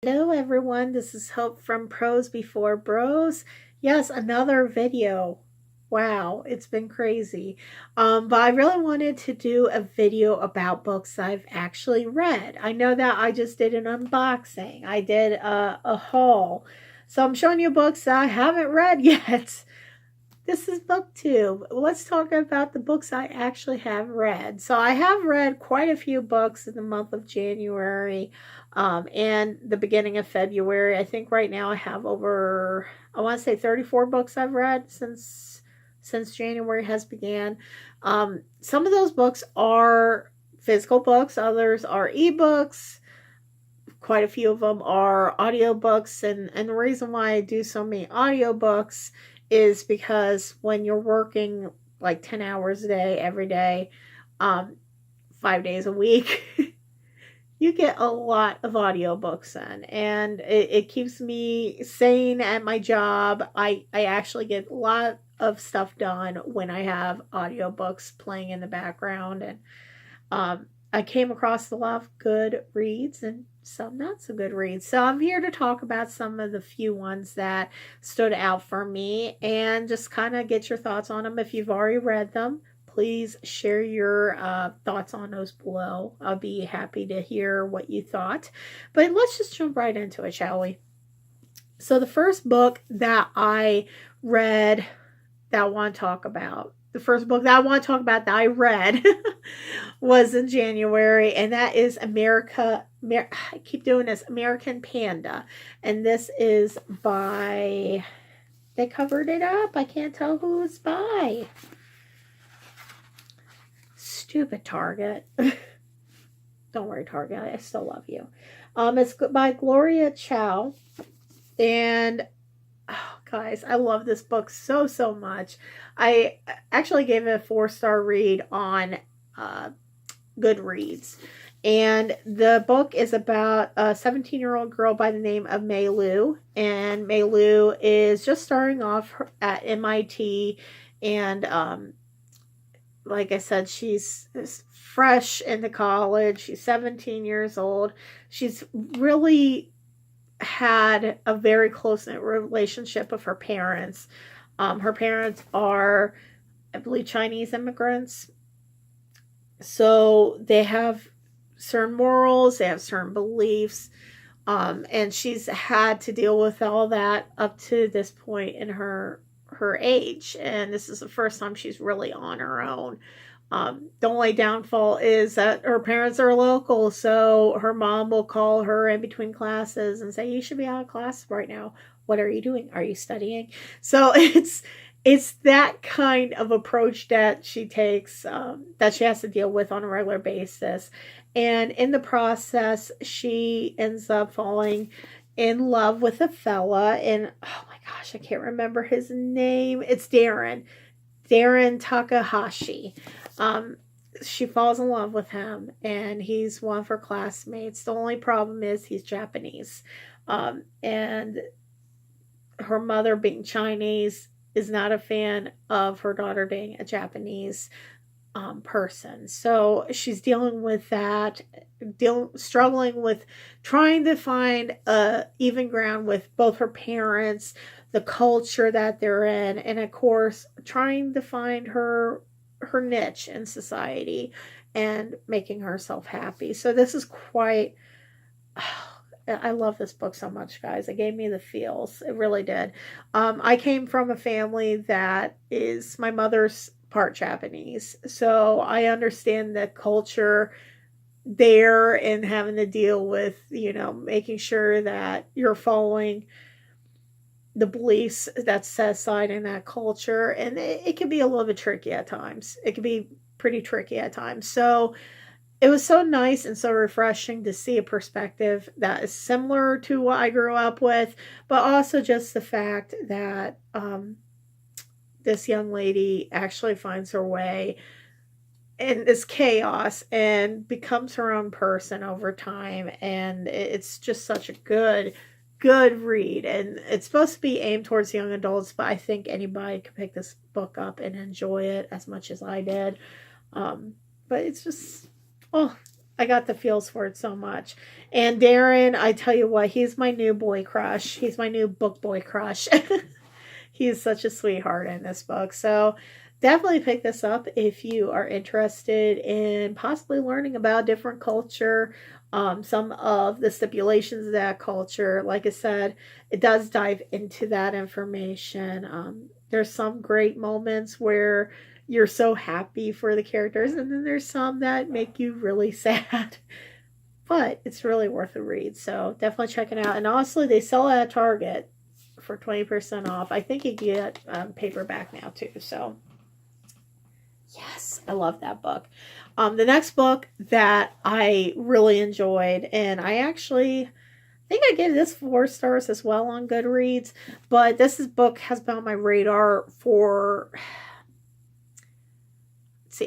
Hello everyone, this is Hope from Pros Before Bros. Yes, another video. Wow, it's been crazy. But I really wanted to do a video about books I've actually read. I know that I just did an unboxing. I did a haul. So I'm showing you books that I haven't read yet. This is booktube. Let's talk about the books I actually have read. So I have read quite a few books in the month of January and the beginning of February. I think right now I have over, I want to say 34 books I've read since January has began. Some of those books are physical books, others are ebooks. Quite a few of them are audiobooks, and the reason why I do so many audiobooks is because when you're working like 10 hours a day every day, um 5 days a week, you get a lot of audiobooks in, and it keeps me sane at my job. I actually get a lot of stuff done when I have audiobooks playing in the background. And I came across a lot of good reads and some not so good reads. So I'm here to talk about some of the few ones that stood out for me and just kind of get your thoughts on them. If you've already read them, please share your thoughts on those below. I'll be happy to hear what you thought. But let's just jump right into it, shall we? So the first book that I read that I want to talk about, the first book that I want to talk about that I read was in January, and that is I keep doing this, American Panda. And this is by, they covered it up. I can't tell who it's by. Stupid Target. Don't worry, Target. I still love you. It's by Gloria Chow. And oh, guys, I love this book so much. I actually gave it a 4-star read on Goodreads. And the book is about a 17-year-old girl by the name of Mei Lu. And Mei Lu is just starting off at MIT. And like I said, she's fresh into college. She's 17 years old. She's really had a very close knit relationship with her parents. Her parents are, I believe, Chinese immigrants. So they have certain morals, they have certain beliefs, and she's had to deal with all that up to this point in her age. And this is the first time she's really on her own. The only downfall is that her parents are local, so her mom will call her in between classes and say, "You should be out of class right now. What are you doing? Are you studying?" So it's that kind of approach that she takes, that she has to deal with on a regular basis. And in the process, she ends up falling in love with a fella, and oh my gosh, I can't remember his name. It's Darren Takahashi. Um, she falls in love with him, and he's one of her classmates. The only problem is he's Japanese. And her mother, being Chinese, is not a fan of her daughter being a Japanese person. So she's dealing with that, struggling with trying to find even ground with both her parents, the culture that they're in, and of course trying to find her niche in society and making herself happy. So this is quite, I love this book so much, guys. It gave me the feels. It really did. I came from a family that is, my mother's part Japanese, so I understand the culture there and having to deal with, making sure that you're following the beliefs that's set aside in that culture. And it can be a little bit tricky at times. It can be pretty tricky at times. So it was so nice and so refreshing to see a perspective that is similar to what I grew up with, but also just the fact that this young lady actually finds her way in this chaos and becomes her own person over time. And it's just such a good read. And it's supposed to be aimed towards young adults, but I think anybody could pick this book up and enjoy it as much as I did. But it's just, oh, I got the feels for it so much. And Darren, I tell you what, he's my new boy crush. He's my new book boy crush. He is such a sweetheart in this book. So definitely pick this up if you are interested in possibly learning about different culture, some of the stipulations of that culture. Like I said, it does dive into that information. There's some great moments where you're so happy for the characters, and then there's some that make you really sad. But it's really worth a read. So definitely check it out. And honestly, they sell it at Target for 20% off. I think you get paperback now too. So yes, I love that book. The next book that I really enjoyed, and I actually think I gave this 4 stars as well on Goodreads, but book has been on my radar for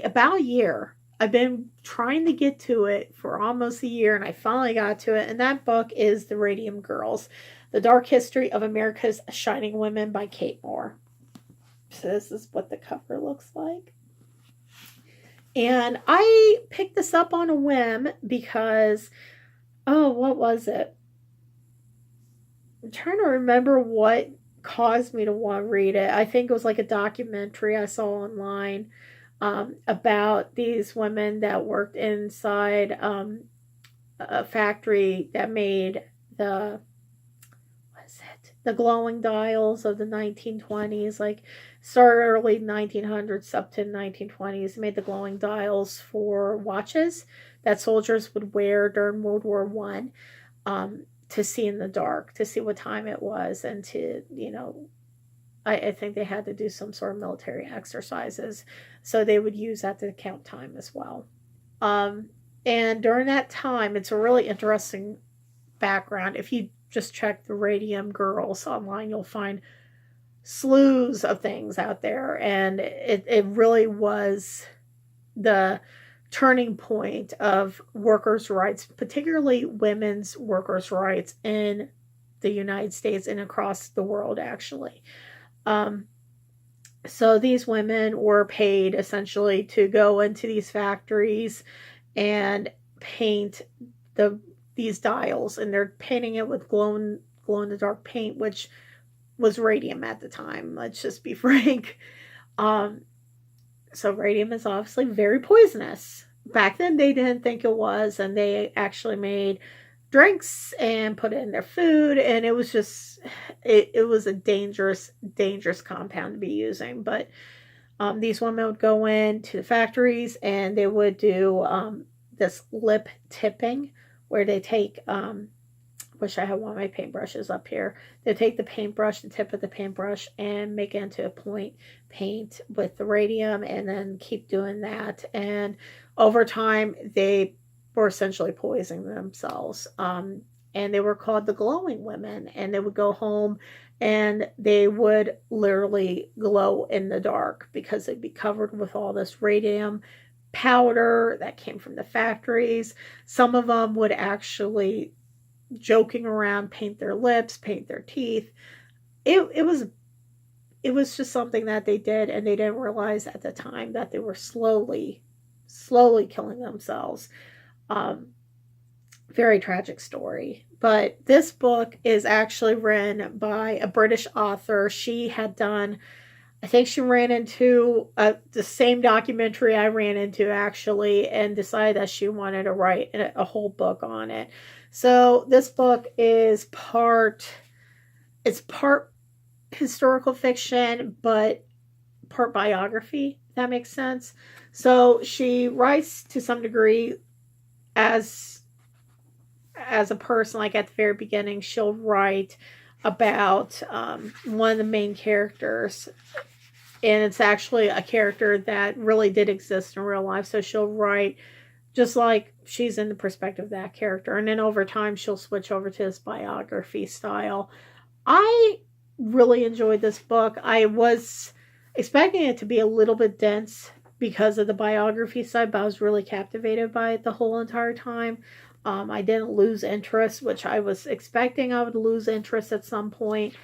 about a year. I've been trying to get to it for almost a year, and I finally got to it. And that book is The Radium Girls, The Dark History of America's Shining Women by Kate Moore. So this is what the cover looks like. And I picked this up on a whim because, what was it? I'm trying to remember what caused me to want to read it. I think it was like a documentary I saw online about these women that worked inside a factory that made the glowing dials of the 1920s, like started early 1900s up to 1920s. They made the glowing dials for watches that soldiers would wear during World War One, to see in the dark, to see what time it was, and to, I think they had to do some sort of military exercises, so they would use that to count time as well. And during that time, it's a really interesting background. If you just check the Radium Girls online, you'll find slews of things out there, and it really was the turning point of workers' rights, particularly women's workers' rights in the United States and across the world, actually. So these women were paid essentially to go into these factories and paint these dials, and they're painting it with glow in the dark paint, which was radium at the time. Let's just be frank. So radium is obviously very poisonous. Back then they didn't think it was, and they actually made drinks and put it in their food, and it was just it was a dangerous compound to be using. But these women would go into the factories and they would do this lip tipping, where they take wish I had one of my paintbrushes up here. They take the paintbrush, the tip of the paintbrush, and make it into a point paint with the radium, and then keep doing that. And over time, they were essentially poisoning themselves. And they were called the glowing women. And they would go home and they would literally glow in the dark because they'd be covered with all this radium powder that came from the factories. Some of them would actually, joking around, paint their lips, paint their teeth. It was just something that they did, and they didn't realize at the time that they were slowly killing themselves. Very tragic story. But this book is actually written by a British author. She had done, I think she ran into the same documentary I ran into, actually, and decided that she wanted to write a whole book on it. So this book is part historical fiction, but part biography, if that makes sense. So she writes to some degree as a person. Like at the very beginning, she'll write about one of the main characters, and it's actually a character that really did exist in real life. So she'll write just like she's in the perspective of that character, and then over time she'll switch over to this biography style. I really enjoyed this book. I was expecting it to be a little bit dense because of the biography side, but I was really captivated by it the whole entire time. I didn't lose interest, which I was expecting I would lose interest at some point.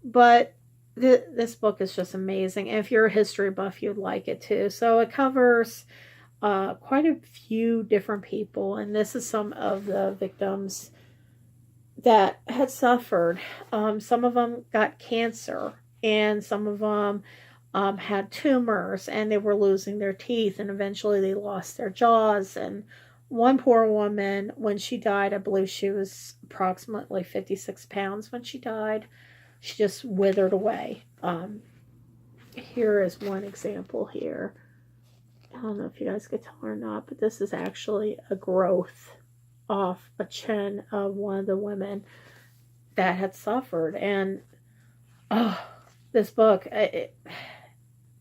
But this book is just amazing. And if you're a history buff, you'd like it too. So it covers quite a few different people, and this is some of the victims that had suffered. Some of them got cancer, and some of them had tumors, and they were losing their teeth, and eventually they lost their jaws. And one poor woman, when she died, I believe she was approximately 56 pounds when she died. She just withered away. Here is one example here. I don't know if you guys could tell or not, but this is actually a growth off a chin of one of the women that had suffered. And oh, this book,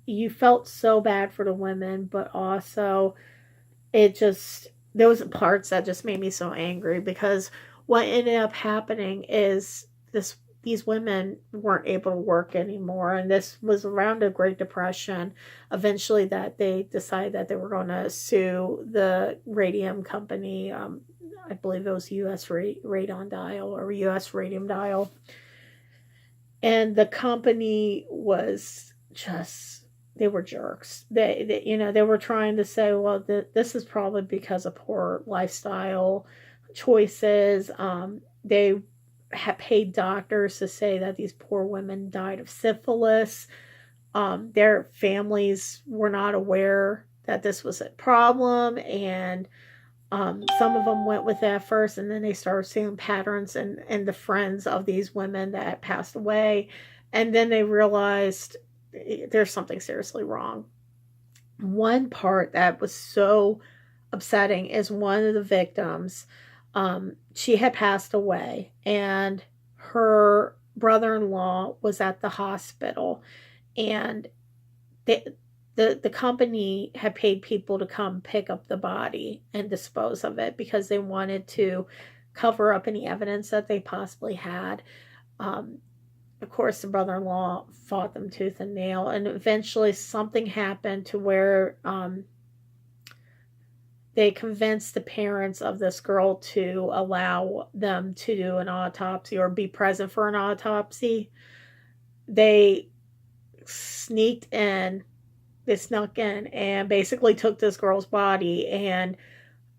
you felt so bad for the women, but also it just, there was parts that just made me so angry, because what ended up happening is these women weren't able to work anymore, and this was around the Great Depression. Eventually, that they decided that they were going to sue the radium company. I believe it was U.S. Radon Dial or U.S. Radium Dial, and the company was just, they were jerks. They were trying to say, well, this is probably because of poor lifestyle choices. They had paid doctors to say that these poor women died of syphilis. Their families were not aware that this was a problem, and some of them went with that first, and then they started seeing patterns in the friends of these women that had passed away, and then they realized there's something seriously wrong. One part that was so upsetting is one of the victims, she had passed away, and her brother-in-law was at the hospital, and the company had paid people to come pick up the body and dispose of it because they wanted to cover up any evidence that they possibly had. Of course, the brother-in-law fought them tooth and nail, and eventually something happened to where they convinced the parents of this girl to allow them to do an autopsy or be present for an autopsy. They snuck in and basically took this girl's body and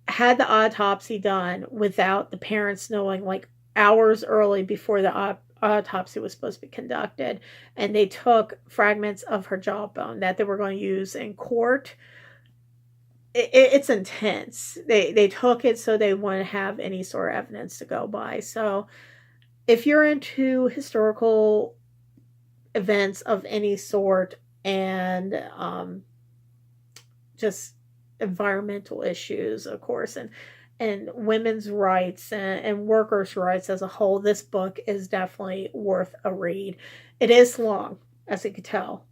had the autopsy done without the parents knowing, like hours early before the autopsy was supposed to be conducted. And they took fragments of her jawbone that they were going to use in court. It's intense. They took it so they wouldn't have any sort of evidence to go by. So if you're into historical events of any sort, and just environmental issues, of course, and women's rights and workers' rights as a whole, this book is definitely worth a read. It is long, as you can tell,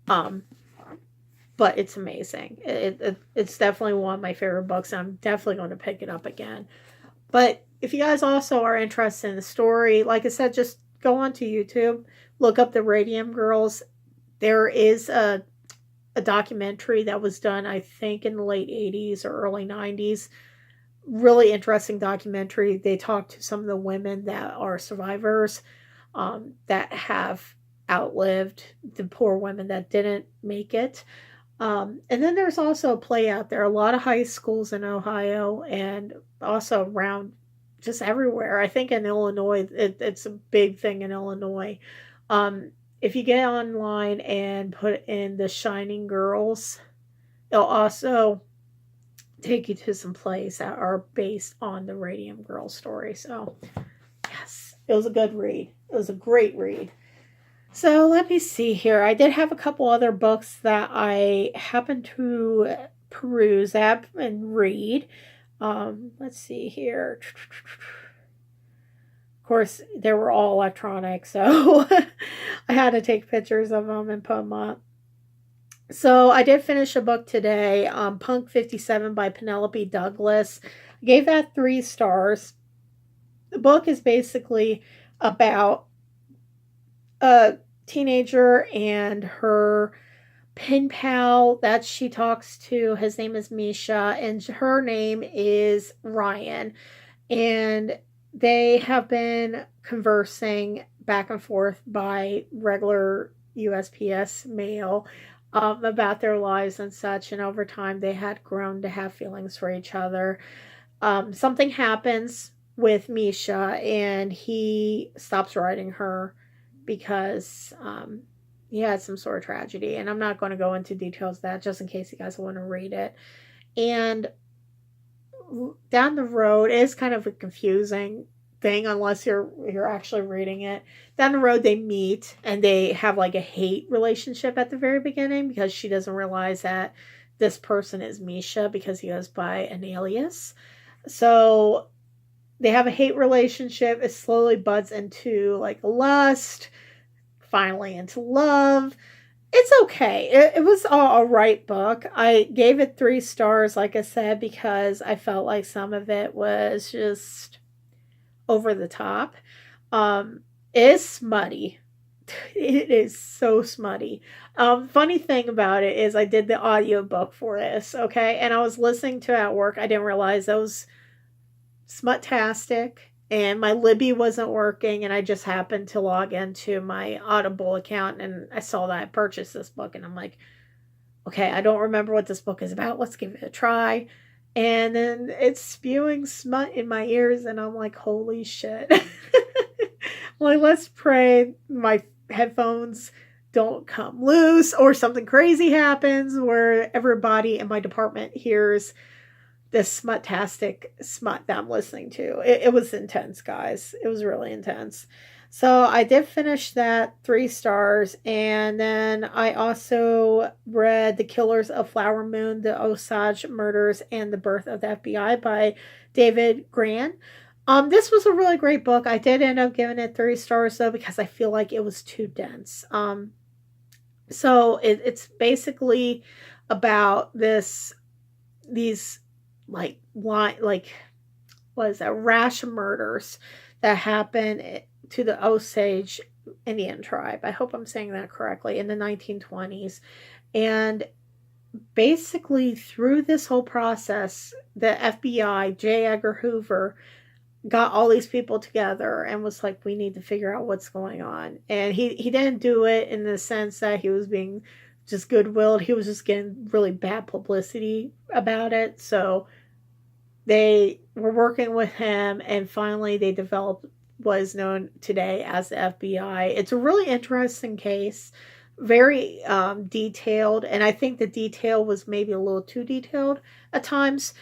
but it's amazing. It's definitely one of my favorite books. I'm definitely going to pick it up again. But if you guys also are interested in the story, like I said, just go onto YouTube, look up the Radium Girls. There is a documentary that was done, I think, in the late 80s or early 90s. Really interesting documentary. They talk to some of the women that are survivors, that have outlived the poor women that didn't make it. And then there's also a play out there. A lot of high schools in Ohio and also around just everywhere. I think in Illinois, it's a big thing in Illinois. If you get online and put in The Shining Girls, it'll also take you to some plays that are based on the Radium Girl story. So, yes, it was a good read. It was a great read. So, let me see here. I did have a couple other books that I happened to peruse at and read. Let's see here. Of course, they were all electronic, so I had to take pictures of them and put them up. So I did finish a book today, Punk 57 by Penelope Douglas. I gave that 3 stars. The book is basically about a teenager and her pen pal that she talks to. His name is Misha, and her name is Ryan. And they have been conversing back and forth by regular USPS mail. about their lives and such. And over time, they had grown to have feelings for each other. Something happens with Misha, and he stops writing her because he had some sort of tragedy. And I'm not going to go into details of that, just in case you guys want to read it. And down the road, it's kind of a confusing thing unless you're actually reading it. Down the road, they meet and they have like a hate relationship at the very beginning, because she doesn't realize that this person is Misha because he goes by an alias. So they have a hate relationship. It slowly buds into like lust, finally into love. It's okay. It was a right book. I gave it 3 stars, like I said, because I felt like some of it was just over the top. It is smutty. It is so smutty. Funny thing about it is I did the audiobook for this, okay? And I was listening to it at work. I didn't realize that was smut-tastic, and my Libby wasn't working, and I just happened to log into my Audible account, and I saw that I purchased this book, and I'm like, okay, I don't remember what this book is about. Let's give it a try. And then it's spewing smut in my ears, and I'm like, holy shit. Like, let's pray my headphones don't come loose or something crazy happens where everybody in my department hears this smut-tastic smut that I'm listening to. It was intense, guys. It was really intense. So I did finish that, 3 stars. And then I also read The Killers of Flower Moon, The Osage Murders, and the Birth of the FBI by David Grann. This was a really great book. I did end up giving it 3 stars though, because I feel like it was too dense. So it's basically about these like what is that, rash murders that happen to the Osage Indian tribe. I hope I'm saying that correctly, in the 1920s. And basically through this whole process, the FBI, J. Edgar Hoover, got all these people together and was like, we need to figure out what's going on. And he didn't do it in the sense that he was being just goodwilled. He was just getting really bad publicity about it. So they were working with him, and finally they developed what is known today as the FBI. It's a really interesting case, very detailed, and I think the detail was maybe a little too detailed at times,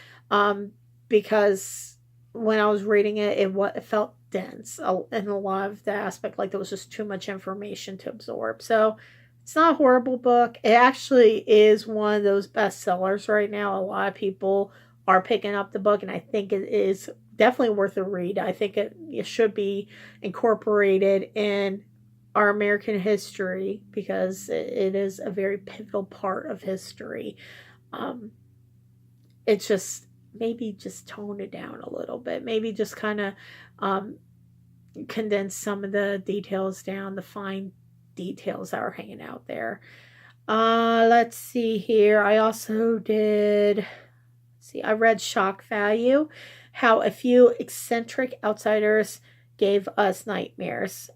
because when I was reading it, it felt dense in a lot of the aspect, like there was just too much information to absorb. So it's not a horrible book. It actually is one of those bestsellers right now. A lot of people are picking up the book, and I think it is definitely worth a read. I think it should be incorporated in our American history, because it is a very pivotal part of history. It's just, maybe just tone it down a little bit. Maybe just kind of condense some of the details down, the fine details that are hanging out there. Let's see here. I also did, I read Shock Value, How a Few Eccentric Outsiders Gave Us Nightmares.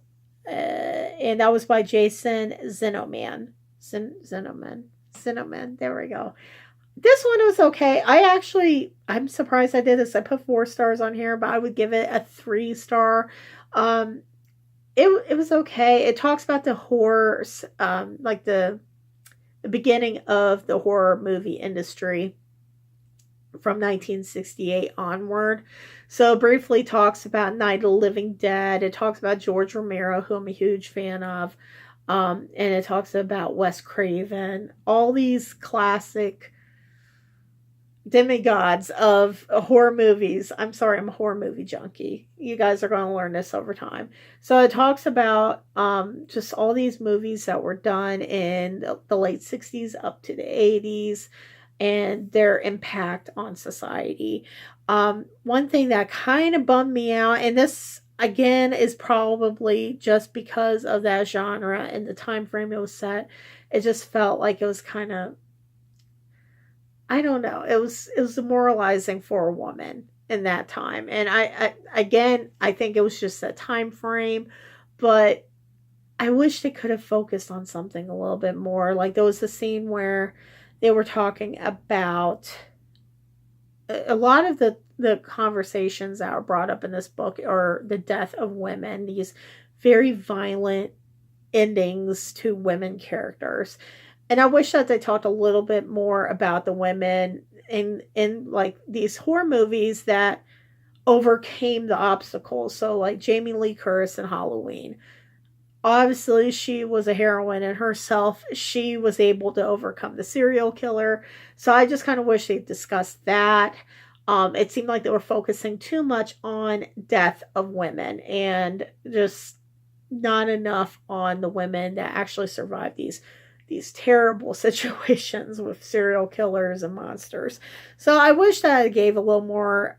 And that was by Jason Zinoman. Zinoman. There we go. This one was okay. I'm surprised I did this. I put 4 stars on here, but I would give it a 3 star. It was okay. It talks about the horrors, like the beginning of the horror movie industry from 1968 onward. So briefly talks about Night of the Living Dead. It talks about George Romero, who I'm a huge fan of. And it talks about Wes Craven. All these classic demigods of horror movies. I'm sorry, I'm a horror movie junkie. You guys are going to learn this over time. So it talks about just all these movies that were done in the late 60s up to the 80s and their impact on society. One thing that kind of bummed me out, and this again is probably just because of that genre and the time frame it was set, it just felt like it was kind of, I don't know, it was demoralizing for a woman in that time. And I think it was just that time frame, but I wish they could have focused on something a little bit more. Like there was the scene where they were talking about a lot of the conversations that are brought up in this book are the death of women, these very violent endings to women characters. And I wish that they talked a little bit more about the women in like these horror movies that overcame the obstacles. So like Jamie Lee Curtis in Halloween. Obviously, she was a heroine in herself. She was able to overcome the serial killer. So I just kind of wish they discussed that. It seemed like they were focusing too much on death of women and just not enough on the women that actually survived these terrible situations with serial killers and monsters. So I wish that it gave a little more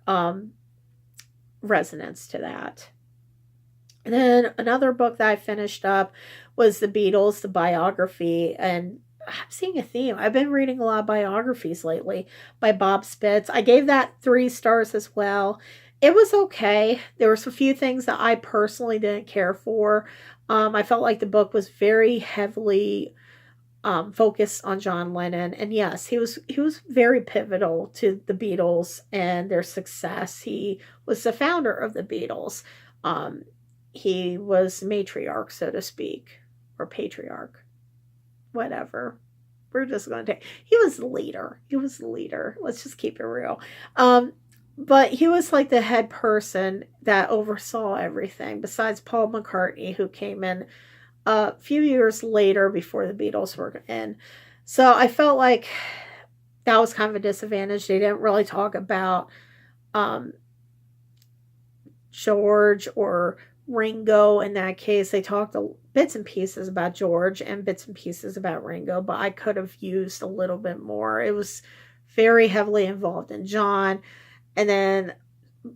resonance to that. And then another book that I finished up was The Beatles, the biography. And I'm seeing a theme. I've been reading a lot of biographies lately by Bob Spitz. I gave that 3 stars as well. It was okay. There were a few things that I personally didn't care for. I felt like the book was very heavily focused on John Lennon, and yes, he was very pivotal to the Beatles and their success. He was the founder of the Beatles. Um, he was matriarch, so to speak, or patriarch, whatever. We're just going to take. He was the leader. He was the leader. Let's just keep it real. But he was like the head person that oversaw everything. Besides Paul McCartney, who came in a few years later before the Beatles were in. So I felt like that was kind of a disadvantage. They didn't really talk about um, George or Ringo in that case. They talked bits and pieces about George and bits and pieces about Ringo, but I could have used a little bit more. It was very heavily involved in John, and then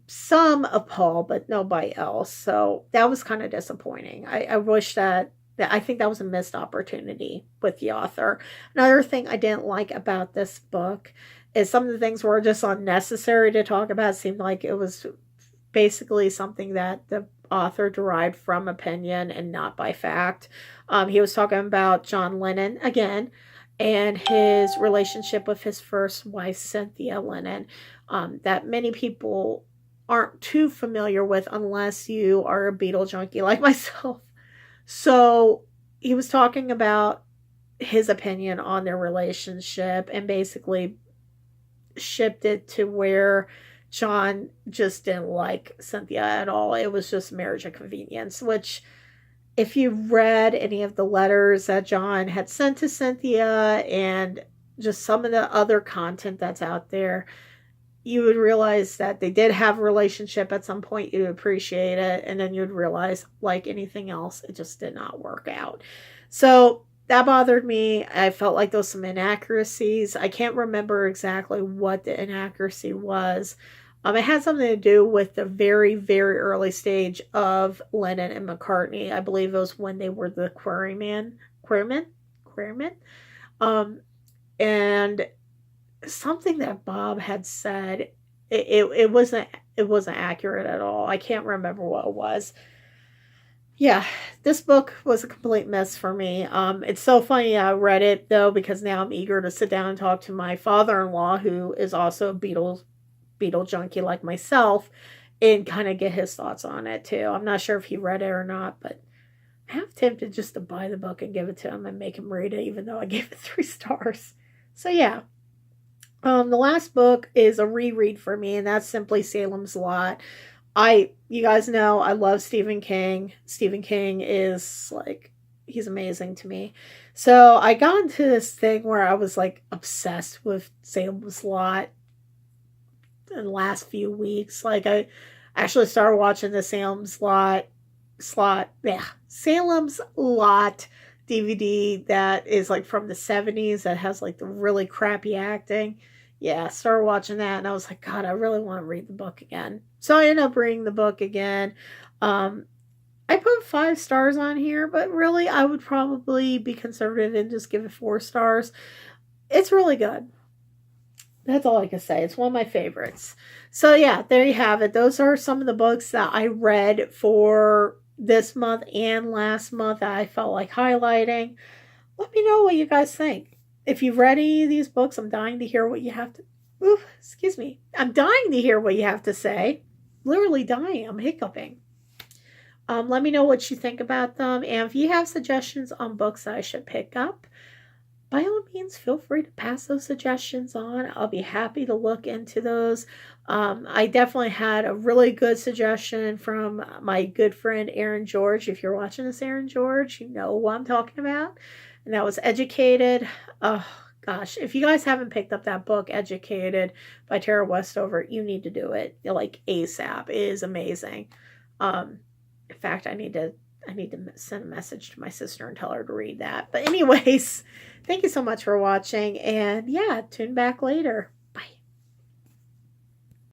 some of Paul, but nobody else. So that was kind of disappointing. I wish that I think that was a missed opportunity with the author. Another thing I didn't like about this book is some of the things were just unnecessary to talk about. It seemed like it was basically something that the author derived from opinion and not by fact. He was talking about John Lennon again and his relationship with his first wife, Cynthia Lennon, that many people aren't too familiar with unless you are a Beatle junkie like myself. So he was talking about his opinion on their relationship and basically shipped it to where John just didn't like Cynthia at all. It was just marriage of convenience, which, if you read any of the letters that John had sent to Cynthia and just some of the other content that's out there, you would realize that they did have a relationship at some point. You'd appreciate it. And then you'd realize, like anything else, it just did not work out. So that bothered me. I felt like there was some inaccuracies. I can't remember exactly what the inaccuracy was. It had something to do with the very, very early stage of Lennon and McCartney. I believe it was when they were the Quarrymen. Um, and something that Bob had said, it wasn't accurate at all. I can't remember what it was. Yeah, this book was a complete mess for me. It's so funny I read it though because now I'm eager to sit down and talk to my father-in-law, who is also a Beatle junkie like myself, and kind of get his thoughts on it too. I'm not sure if he read it or not, but I'm half tempted just to buy the book and give it to him and make him read it, even though I gave it 3 stars. So yeah. The last book is a reread for me, and that's simply Salem's Lot. You guys know I love Stephen King. Stephen King is like, he's amazing to me. So I got into this thing where I was like obsessed with Salem's Lot in the last few weeks. Like I actually started watching the Salem's Lot DVD that is like from the 70s that has like the really crappy acting. Yeah, I started watching that and I was like, God, I really want to read the book again. So I ended up reading the book again. I put 5 stars on here, but really I would probably be conservative and just give it 4 stars. It's really good. That's all I can say. It's one of my favorites. So yeah, there you have it. Those are some of the books that I read for this month and last month that I felt like highlighting. Let me know what you guys think. If you've read any of these books, I'm dying to hear what you have to. Ooh, excuse me. I'm dying to hear what you have to say. Literally dying. I'm hiccuping. Let me know what you think about them. And if you have suggestions on books that I should pick up, by all means, feel free to pass those suggestions on. I'll be happy to look into those. I definitely had a really good suggestion from my good friend Aaron George. If you're watching this, Aaron George, you know what I'm talking about. And that was Educated. Oh, gosh. If you guys haven't picked up that book, Educated by Tara Westover, you need to do it. Like ASAP. It is amazing. In fact, I need to send a message to my sister and tell her to read that. But anyways, thank you so much for watching. And yeah, tune back later.